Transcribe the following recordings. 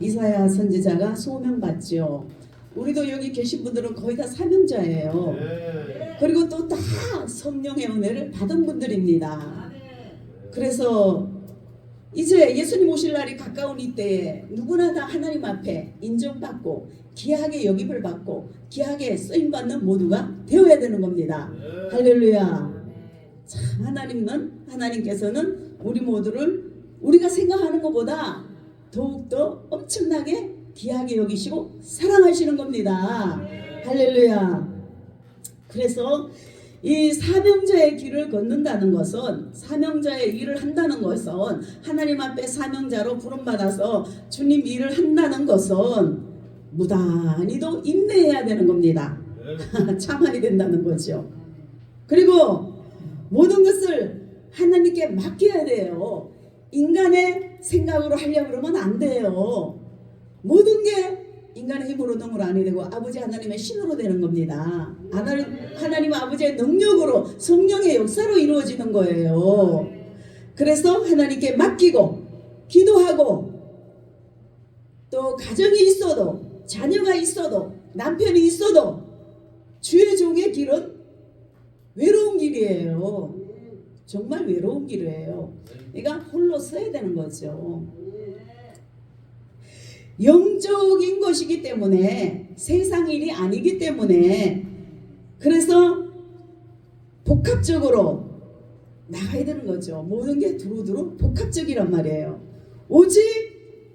이사야 선지자가 소명받죠. 우리도 여기 계신 분들은 거의 다 사명자예요. 그리고 또 다 성령의 은혜를 받은 분들입니다. 그래서 이제 예수님 오실 날이 가까운 이때에 누구나 다 하나님 앞에 인정받고 귀하게 여김을 받고 귀하게 쓰임받는 모두가 되어야 되는 겁니다. 할렐루야. 참 하나님께서는 우리 모두를 우리가 생각하는 것보다 더욱더 엄청나게 귀하게 여기시고 사랑하시는 겁니다. 할렐루야. 그래서 이 사명자의 길을 걷는다는 것은, 사명자의 일을 한다는 것은, 하나님 앞에 사명자로 부름받아서 주님 일을 한다는 것은 무단히도 인내해야 되는 겁니다. 참아야 된다는 거죠. 그리고 모든 것을 하나님께 맡겨야 돼요. 인간의 생각으로 하려고 그러면 안 돼요. 모든 게 인간의 힘으로 능으로 안 되고 아버지 하나님의 신으로 되는 겁니다. 하나님 아버지의 능력으로 성령의 역사로 이루어지는 거예요. 그래서 하나님께 맡기고 기도하고, 또 가정이 있어도 자녀가 있어도 남편이 있어도 주의 종의 길은 외로운 길이에요. 정말 외로운 길이에요. 그러니까 홀로 서야 되는 거죠. 영적인 것이기 때문에, 세상 일이 아니기 때문에, 그래서 복합적으로 나가야 되는 거죠. 모든 게 두루두루 복합적이란 말이에요. 오직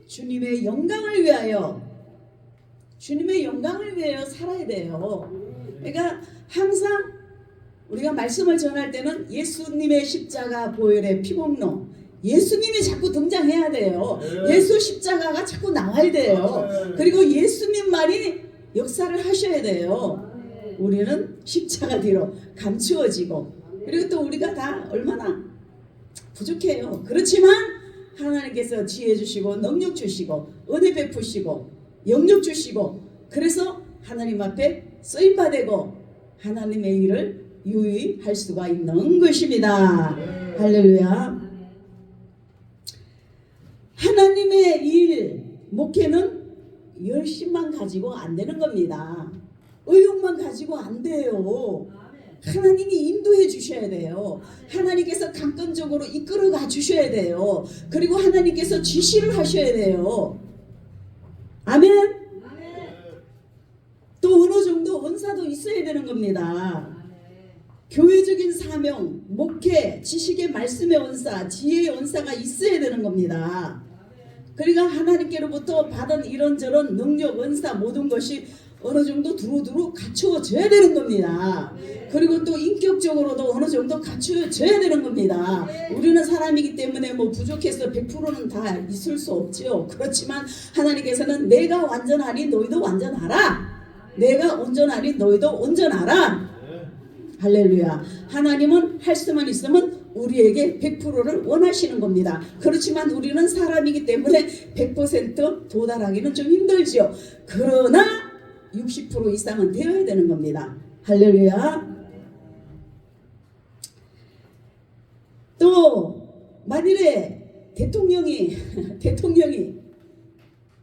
주님의 영광을 위하여, 주님의 영광을 위하여 살아야 돼요. 그러니까 항상 우리가 말씀을 전할 때는 예수님의 십자가 보혈의 피공로, 예수님이 자꾸 등장해야 돼요. 예수 십자가가 자꾸 나와야 돼요. 그리고 예수님 말이 역사를 하셔야 돼요. 우리는 십자가 뒤로 감추어지고, 그리고 또 우리가 다 얼마나 부족해요. 그렇지만 하나님께서 지혜 주시고 능력 주시고 은혜 베푸시고 영력 주시고, 그래서 하나님 앞에 쓰임받고 하나님의 일을 유의할 수가 있는 것입니다. 할렐루야. 하나님의 일, 목회는 열심만 가지고 안 되는 겁니다. 의욕만 가지고 안 돼요. 하나님이 인도해 주셔야 돼요. 하나님께서 강권적으로 이끌어가 주셔야 돼요. 그리고 하나님께서 지시를 하셔야 돼요. 아멘. 또 어느 정도 은사도 있어야 되는 겁니다. 교회적인 사명, 목회, 지식의 말씀의 은사, 지혜의 은사가 있어야 되는 겁니다. 그러니까 하나님께로부터 받은 이런저런 능력, 은사, 모든 것이 어느 정도 두루두루 갖추어져야 되는 겁니다. 그리고 또 인격적으로도 어느 정도 갖추어져야 되는 겁니다. 우리는 사람이기 때문에 뭐 부족해서 100%는 다 있을 수 없죠. 그렇지만 하나님께서는 내가 완전하니 너희도 완전하라. 내가 온전하니 너희도 온전하라. 할렐루야. 하나님은 할 수만 있으면 우리에게 100%를 원하시는 겁니다. 그렇지만 우리는 사람이기 때문에 100% 도달하기는 좀 힘들죠. 그러나 60% 이상은 되어야 되는 겁니다. 할렐루야. 또 만일에 대통령이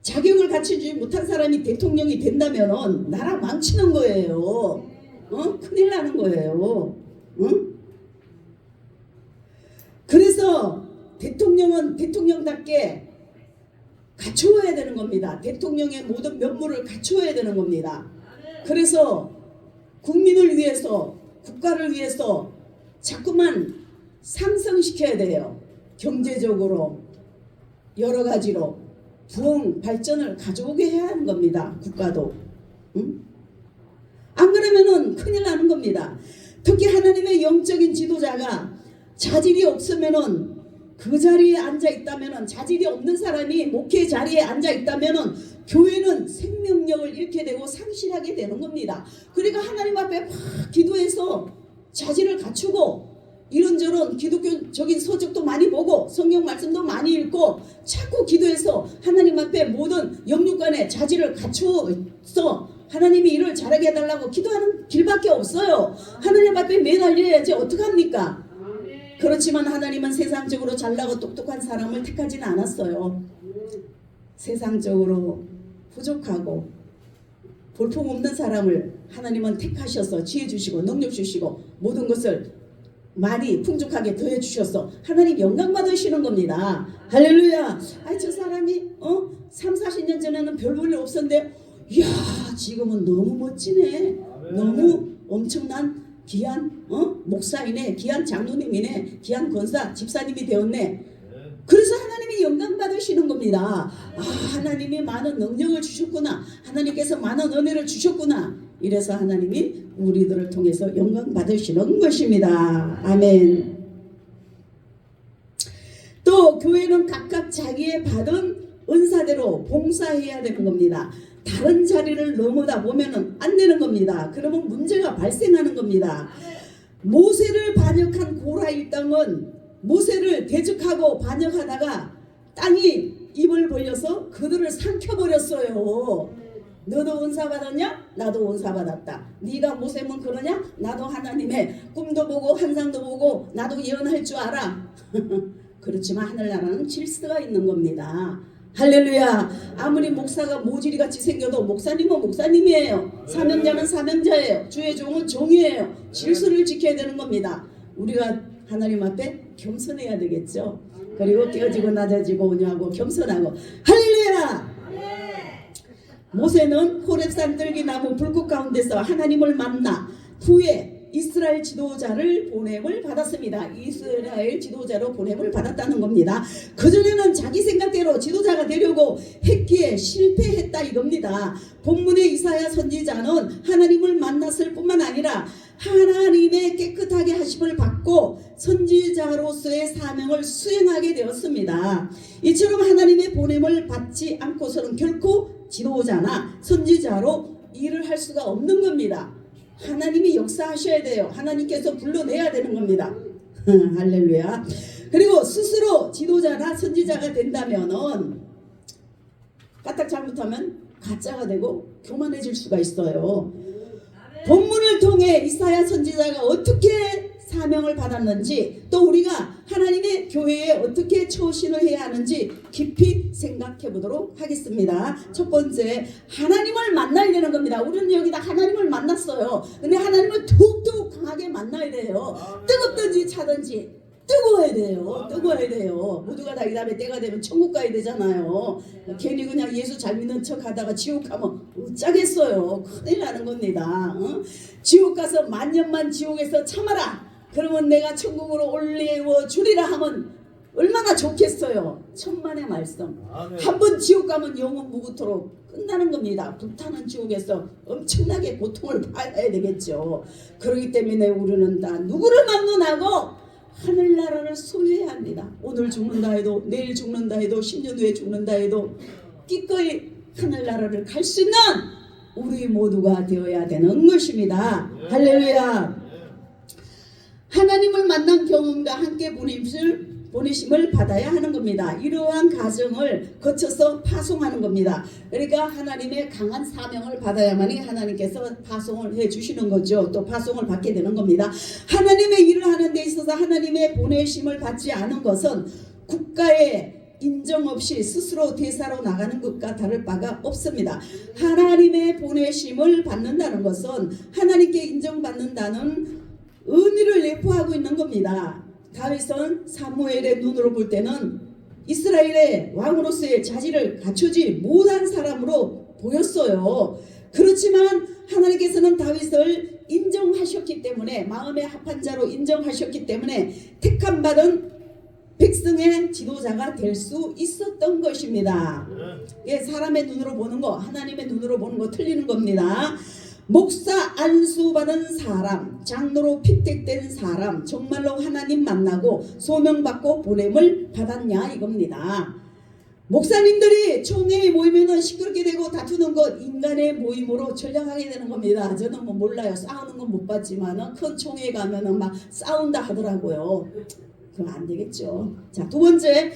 자격을 갖추지 못한 사람이 대통령이 된다면 나라 망치는 거예요. 큰일 나는 거예요. 그래서 대통령은 대통령답게 갖추어야 되는 겁니다. 대통령의 모든 면모를 갖추어야 되는 겁니다. 그래서 국민을 위해서, 국가를 위해서 자꾸만 상승시켜야 돼요. 경제적으로 여러 가지로 부흥 발전을 가져오게 해야 하는 겁니다. 국가도. 안 그러면은 큰일 나는 겁니다. 특히 하나님의 영적인 지도자가 자질이 없으면은, 그 자리에 앉아 있다면은, 자질이 없는 사람이 목회 자리에 앉아 있다면은 교회는 생명력을 잃게 되고 상실하게 되는 겁니다. 그러니까 하나님 앞에 막 기도해서 자질을 갖추고 이런저런 기독교적인 서적도 많이 보고 성경 말씀도 많이 읽고 자꾸 기도해서 하나님 앞에 모든 영육간의 자질을 갖추어서 하나님이 일을 잘하게 해달라고 기도하는 길밖에 없어요. 하나님 앞에 매달려야지 어떡합니까? 그렇지만 하나님은 세상적으로 잘나고 똑똑한 사람을 택하지는 않았어요. 세상적으로 부족하고 볼품없는 사람을 하나님은 택하셔서 지혜 주시고 능력 주시고 모든 것을 많이 풍족하게 더해 주셔서 하나님 영광 받으시는 겁니다. 할렐루야. 아이 저 사람이 3, 40년 전에는 별 볼 일 없었는데 이야 지금은 너무 멋지네. 너무 엄청난 귀한 목사이네. 귀한 장로님이네. 귀한 권사 집사님이 되었네. 그래서 하나님이 영광 받으시는 겁니다. 아 하나님이 많은 능력을 주셨구나. 하나님께서 많은 은혜를 주셨구나. 이래서 하나님이 우리들을 통해서 영광 받으시는 것입니다. 아멘. 또 교회는 각각 자기의 받은 은사대로 봉사해야 되는 겁니다. 다른 자리를 넘어다 보면은 안 되는 겁니다. 그러면 문제가 발생하는 겁니다. 모세를 반역한 고라 일당은 모세를 대적하고 반역하다가 땅이 입을 벌려서 그들을 삼켜버렸어요. 너도 은사 받았냐? 나도 은사 받았다. 네가 모세면 그러냐? 나도 하나님의 꿈도 보고 환상도 보고 나도 예언할 줄 알아. 그렇지만 하늘나라는 질서가 있는 겁니다. 할렐루야. 아무리 목사가 모질이같이 생겨도 목사님은 목사님이에요. 사명자는 사명자예요. 주의 종은 종이에요. 질서를 지켜야 되는 겁니다. 우리가 하나님 앞에 겸손해야 되겠죠. 그리고 깨어지고 낮아지고 온유하고 겸손하고. 할렐루야. 모세는 호렙산 들기나무 불꽃 가운데서 하나님을 만나 후에 이스라엘 지도자를 보냄을 받았습니다. 이스라엘 지도자로 보냄을 받았다는 겁니다. 그전에는 자기 생각대로 지도자가 되려고 했기에 실패했다 이겁니다. 본문의 이사야 선지자는 하나님을 만났을 뿐만 아니라 하나님의 깨끗하게 하심을 받고 선지자로서의 사명을 수행하게 되었습니다. 이처럼 하나님의 보냄을 받지 않고서는 결코 지도자나 선지자로 일을 할 수가 없는 겁니다. 하나님이 역사하셔야 돼요. 하나님께서 불러내야 되는 겁니다. 할렐루야. 그리고 스스로 지도자나 선지자가 된다면은 까딱 잘못하면 가짜가 되고 교만해질 수가 있어요. 본문을 통해 이사야 선지자가 어떻게 사명을 받았는지 또 우리가 하나님의 교회에 어떻게 처신을 해야 하는지 깊이 생각해 보도록 하겠습니다. 첫 번째, 하나님을 만나야 되는 겁니다. 우리는 여기다 하나님을 만났어요. 근데 하나님을 더욱더욱 강하게 만나야 돼요. 뜨겁든지 차든지 뜨거워야 돼요. 뜨거워야 돼요. 모두가 다 이 다음에 때가 되면 천국 가야 되잖아요. 괜히 그냥 예수 잘 믿는 척 하다가 지옥 가면 어쩌겠어요. 큰일 나는 겁니다. 지옥 가서 만년만 지옥에서 참아라. 그러면 내가 천국으로 올려 주리라 하면 얼마나 좋겠어요. 천만의 말씀. 한 번 지옥 가면 영원 무구토록 끝나는 겁니다. 불타는 지옥에서 엄청나게 고통을 받아야 되겠죠. 그렇기 때문에 우리는 다 누구를 막론하고 하늘나라를 소유해야 합니다. 오늘 죽는다 해도 내일 죽는다 해도 10년 후에 죽는다 해도 기꺼이 하늘나라를 갈 수 있는 우리 모두가 되어야 되는 것입니다. 할렐루야. 하나님을 만난 경험과 함께 보내심을 받아야 하는 겁니다. 이러한 과정을 거쳐서 파송하는 겁니다. 그러니까 하나님의 강한 사명을 받아야만이 하나님께서 파송을 해주시는 거죠. 또 파송을 받게 되는 겁니다. 하나님의 일을 하는 데 있어서 하나님의 보내심을 받지 않은 것은 국가의 인정 없이 스스로 대사로 나가는 것과 다를 바가 없습니다. 하나님의 보내심을 받는다는 것은 하나님께 인정받는다는 의미를 내포하고 있는 겁니다. 다윗은 사무엘의 눈으로 볼 때는 이스라엘의 왕으로서의 자질을 갖추지 못한 사람으로 보였어요. 그렇지만 하나님께서는 다윗을 인정하셨기 때문에 마음의 합한 자로 인정하셨기 때문에 택함받은 백성의 지도자가 될 수 있었던 것입니다. 예, 사람의 눈으로 보는 거 하나님의 눈으로 보는 거 틀리는 겁니다. 목사 안수받은 사람, 장로로 픽택된 사람, 정말로 하나님 만나고 소명받고 보냄을 받았냐 이겁니다. 목사님들이 총회에 모이면 시끄럽게 되고 다투는 것 인간의 모임으로 전략하게 되는 겁니다. 저는 뭐 몰라요. 싸우는 건 못 봤지만 큰 총회에 가면 막 싸운다 하더라고요. 그럼 안 되겠죠. 자, 두 번째,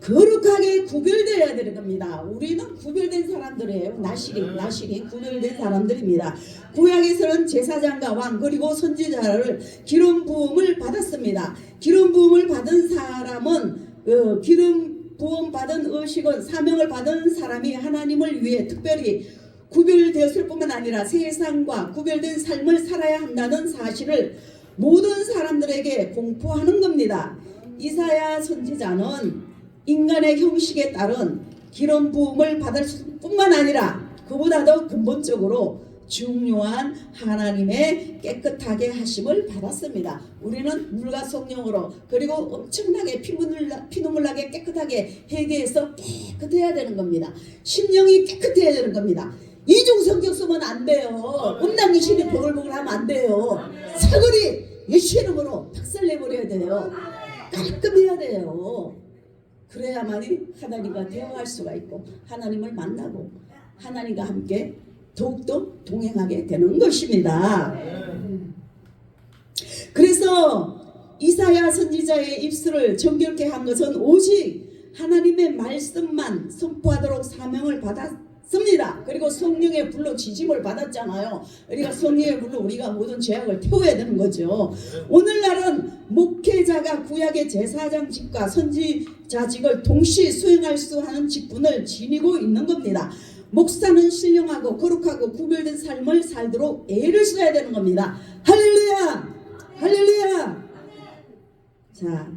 거룩하게 구별되어야 되는 겁니다. 우리는 구별된 사람들이에요. 나실이 구별된 사람들입니다. 구약에서는 제사장과 왕 그리고 선지자를 기름 부음을 받았습니다. 기름 부음을 받은 사람은 기름 구원받은 의식은 사명을 받은 사람이 하나님을 위해 특별히 구별되었을 뿐만 아니라 세상과 구별된 삶을 살아야 한다는 사실을 모든 사람들에게 공포하는 겁니다. 이사야 선지자는 인간의 형식에 따른 기름 부음을 받을 뿐만 아니라 그보다도 근본적으로 중요한 하나님의 깨끗하게 하심을 받았습니다. 우리는 물과 성령으로 그리고 엄청나게 피눈물 나게 깨끗하게 회개해서 깨끗해야 되는 겁니다. 심령이 깨끗해야 되는 겁니다. 이중성격 쓰면 안 돼요. 음당 이신이 보글보글 하면 안 돼요. 사거리 예수의 이름으로 박살내버려야 돼요. 깔끔해야 돼요. 그래야만이 하나님과 대화할 수가 있고 하나님을 만나고 하나님과 함께 더욱더 동행하게 되는 것입니다. 그래서 이사야 선지자의 입술을 정결케 한 것은 오직 하나님의 말씀만 선포하도록 사명을 받았습니다. 그리고 성령의 불로 지짐을 받았잖아요. 우리가 성령의 불로 우리가 모든 죄악을 태워야 되는 거죠. 오늘날은 목회자가 구약의 제사장직과 선지자직을 동시에 수행할 수 하는 직분을 지니고 있는 겁니다. 목사는 신령하고 거룩하고 구별된 삶을 살도록 애를 써야 되는 겁니다. 할렐루야! 할렐루야! 자,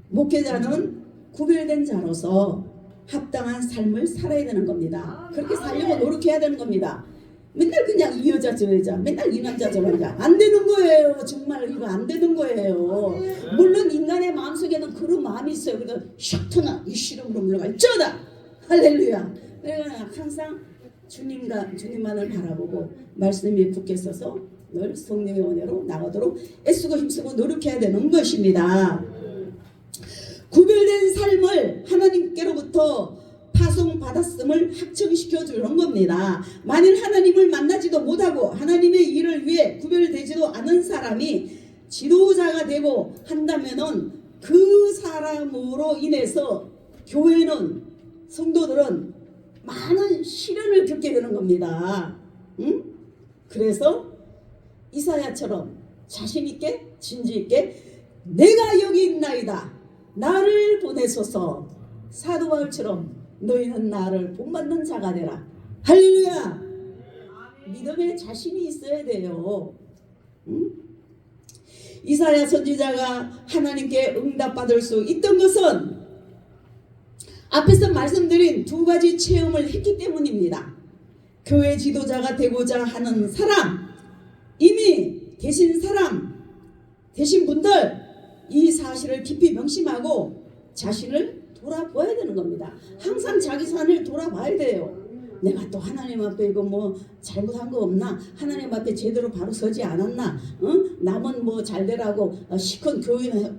목회자는 구별된 자로서 합당한 삶을 살아야 되는 겁니다. 그렇게 살려고 노력해야 되는 겁니다. 맨날 그냥 이 여자 저 여자 맨날 이 남자 저 남자 안 되는 거예요. 정말 이거 안 되는 거예요. 물론 인간의 마음속에는 그런 마음이 있어요. 그래서 샥트나 이 시름으로 물러갈 쩌다 할렐루야. 내가 항상 주님만을 바라보고 말씀이 굳게 서서 늘 성령의 은혜로 나가도록 애쓰고 힘쓰고 노력해야 되는 것입니다. 구별된 삶을 하나님께로부터 파송받았음을 확증시켜 주는 겁니다. 만일 하나님을 만나지도 못하고 하나님의 일을 위해 구별되지도 않은 사람이 지도자가 되고 한다면은 그 사람으로 인해서 교회는 성도들은 많은 시련을 겪게 되는 겁니다. 응? 그래서 이사야처럼 자신있게 진지있게 내가 여기 있나이다. 나를 보내소서. 사도 바울처럼 너희는 나를 본받는 자가 되라. 할렐루야. 믿음에 자신이 있어야 돼요. 응? 이사야 선지자가 하나님께 응답받을 수 있던 것은 앞에서 말씀드린 두 가지 체험을 했기 때문입니다. 교회 지도자가 되고자 하는 사람, 이미 되신 사람, 되신 분들 이 사실을 깊이 명심하고 자신을 돌아봐야 되는 겁니다. 항상 자기 산을 돌아봐야 돼요. 내가 또 하나님 앞에 이거 뭐 잘못한 거 없나? 하나님 앞에 제대로 바로 서지 않았나? 남은 뭐 잘되라고 시큰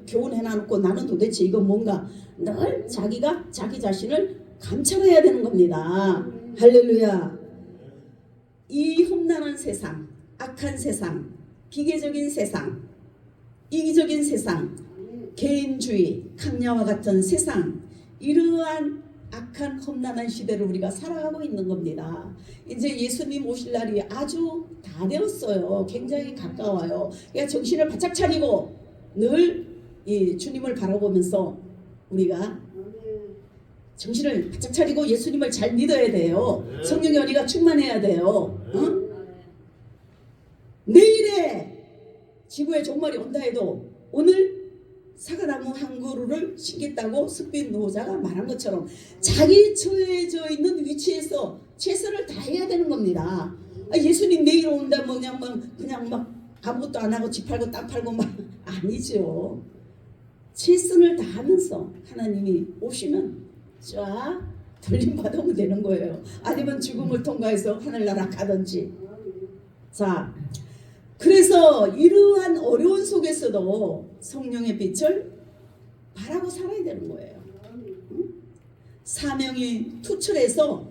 교훈해놔놓고 나는 도대체 이거 뭔가? 늘 자기가 자기 자신을 감찰해야 되는 겁니다. 할렐루야. 이 험난한 세상, 악한 세상, 기계적인 세상, 이기적인 세상, 개인주의, 강야와 같은 세상, 이러한 악한 험난한 시대를 우리가 살아가고 있는 겁니다. 이제 예수님 오실 날이 아주 다 되었어요. 굉장히 가까워요. 그러니까 정신을 바짝 차리고 늘 이 주님을 바라보면서 우리가 정신을 바짝 차리고 예수님을 잘 믿어야 돼요. 성령의 은혜가 충만해야 돼요. 응? 내일에 지구에 종말이 온다 해도 오늘 사과나무 한 그루를 심겠다고 습빈 노자가 말한 것처럼 자기 처해져 있는 위치에서 최선을 다해야 되는 겁니다. 예수님 내일 온다 뭐 그냥 막 아무것도 안 하고 집 팔고 땅 팔고 막 아니죠. 최선을 다하면서 하나님이 오시면 쫙 돌림 받으면 되는 거예요. 아니면 죽음을 통과해서 하늘나라 가든지. 자, 그래서 이러한 어려운 속에서도 성령의 빛을 바라고 살아야 되는 거예요. 사명이 투철해서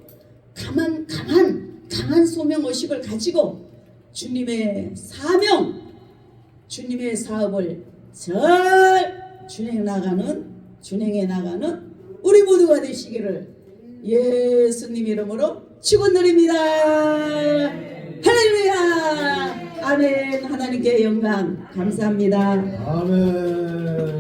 강한 소명의식을 가지고 주님의 사명, 주님의 사업을 잘 준행해 나가는 우리 모두가 되시기를 예수님 이름으로 축원드립니다. 할렐루야. 아멘. 하나님께 영광 감사합니다. 아멘.